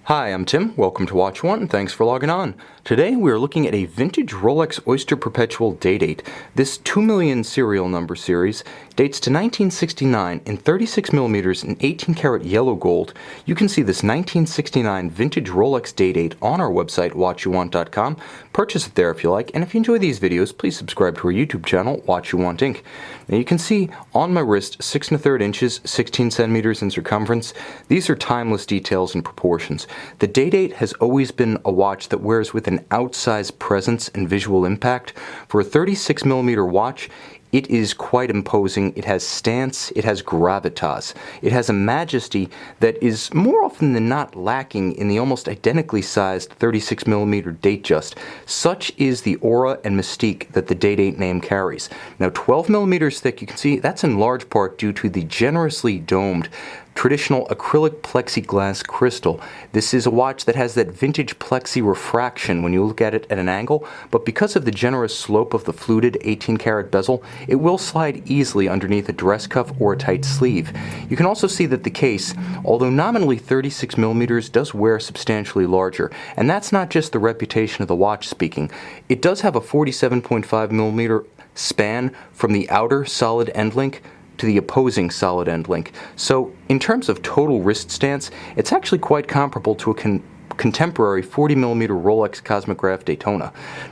Hi, I'm Tim. Welcome to Watch One, and thanks for logging on. Today we are looking at a vintage Rolex Oyster Perpetual Day-Date. This 2 million serial number series dates to 1969 in 36mm and 18-karat yellow gold. You can see this 1969 vintage Rolex Day-Date on our website, watchyouwant.com. Purchase it there if you like, and if you enjoy these videos, please subscribe to our YouTube channel, Watch You Want Inc. Now you can see on my wrist 6 1/3 inches, 16 centimeters in circumference. These are timeless details and proportions. The Day-Date has always been a watch that wears with an outsized presence and visual impact. For a 36mm watch, it is quite imposing. It has stance, it has gravitas, it has a majesty that is more often than not lacking in the almost identically sized 36mm Datejust. Such is the aura and mystique that the Day-Date name carries. Now 12mm thick, you can see that's in large part due to the generously domed traditional acrylic plexiglass crystal. This is a watch that has that vintage plexi refraction when you look at it at an angle, but because of the generous slope of the fluted 18-karat bezel, it will slide easily underneath a dress cuff or a tight sleeve. You can also see that the case, although nominally 36mm, does wear substantially larger, and that's not just the reputation of the watch speaking. It does have a 47.5mm span from the outer solid end link to the opposing solid end link. So in terms of total wrist stance, it's actually quite comparable to a contemporary 40mm Rolex Cosmograph Daytona.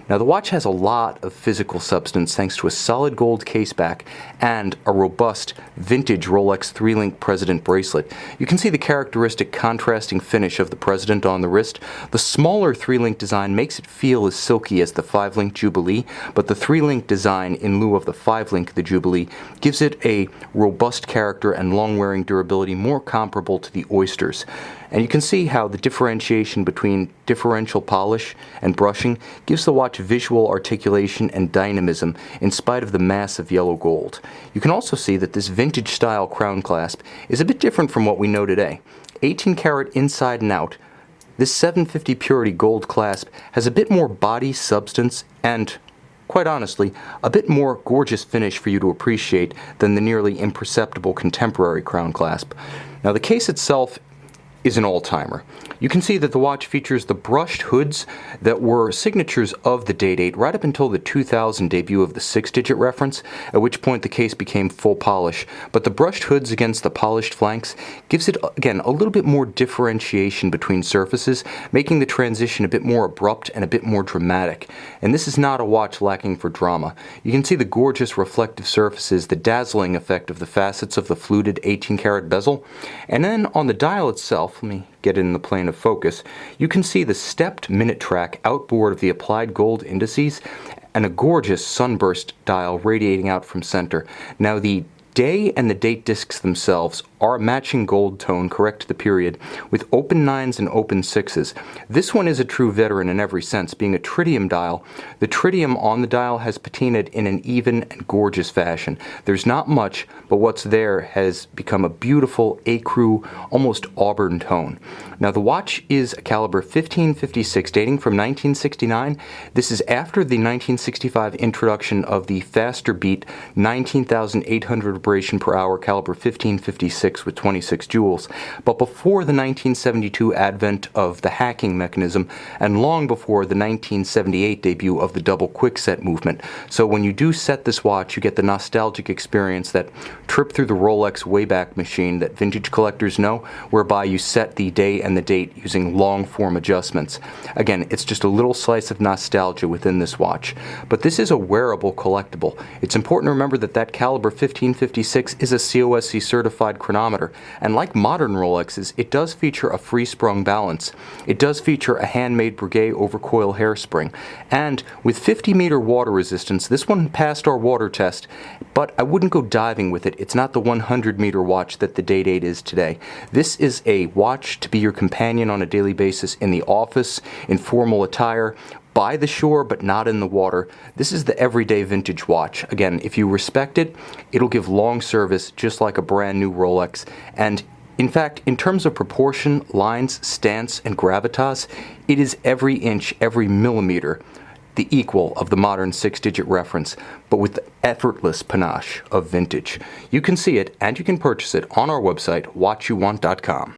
Now the watch has a lot of physical substance thanks to a solid gold case back and a robust vintage Rolex 3-link President bracelet. You can see the characteristic contrasting finish of the President on the wrist. The smaller 3-link design makes it feel as silky as the 5-link Jubilee, but the 3-link design in lieu of the 5-link the Jubilee gives it a robust character and long-wearing durability more comparable to the Oysters. And you can see how the differentiation between differential polish and brushing gives the watch visual articulation and dynamism in spite of the mass of yellow gold. You can also see that this vintage style crown clasp is a bit different from what we know today. 18-karat inside and out, this 750 purity gold clasp has a bit more body substance and, quite honestly, a bit more gorgeous finish for you to appreciate than the nearly imperceptible contemporary crown clasp. Now the case itself is an all-timer. You can see that the watch features the brushed hoods that were signatures of the Day-Date right up until the 2000 debut of the 6-digit reference, at which point the case became full polish. But the brushed hoods against the polished flanks gives it, again, a little bit more differentiation between surfaces, making the transition a bit more abrupt and a bit more dramatic. And this is not a watch lacking for drama. You can see the gorgeous reflective surfaces, the dazzling effect of the facets of the fluted 18-karat bezel, and then on the dial itself, let me get it in the plane of focus, you can see the stepped minute track outboard of the applied gold indices and a gorgeous sunburst dial radiating out from center. Now the day and the date discs themselves are a matching gold tone correct to the period with open 9s and open 6s. This one is a true veteran in every sense, being a tritium dial. The tritium on the dial has patinaed in an even and gorgeous fashion. There's not much, but what's there has become a beautiful ecru, almost auburn tone. Now the watch is a caliber 1556 dating from 1969. This is after the 1965 introduction of the faster beat 19,800 vibration per hour caliber 1556 with 26 jewels, but before the 1972 advent of the hacking mechanism and long before the 1978 debut of the double quickset movement. So when you do set this watch, you get the nostalgic experience, that trip through the Rolex Wayback Machine that vintage collectors know, whereby you set the day and the date using long form adjustments. Again, it's just a little slice of nostalgia within this watch. But this is a wearable collectible. It's important to remember that that caliber 1556 is a COSC certified chronometer, and like modern Rolexes, it does feature a free-sprung balance. It does feature a handmade Breguet overcoil hairspring, and with 50-meter water resistance, this one passed our water test, but I wouldn't go diving with it. It's not the 100-meter watch that the Day-Date is today. This is a watch to be your companion on a daily basis in the office, in formal attire, by the shore but not in the water. This is the everyday vintage watch. Again, if you respect it, it'll give long service just like a brand new Rolex. And in fact, in terms of proportion, lines, stance, and gravitas, it is every inch, every millimeter the equal of the modern 6-digit reference, but with the effortless panache of vintage. You can see it and you can purchase it on our website, watchyouwant.com.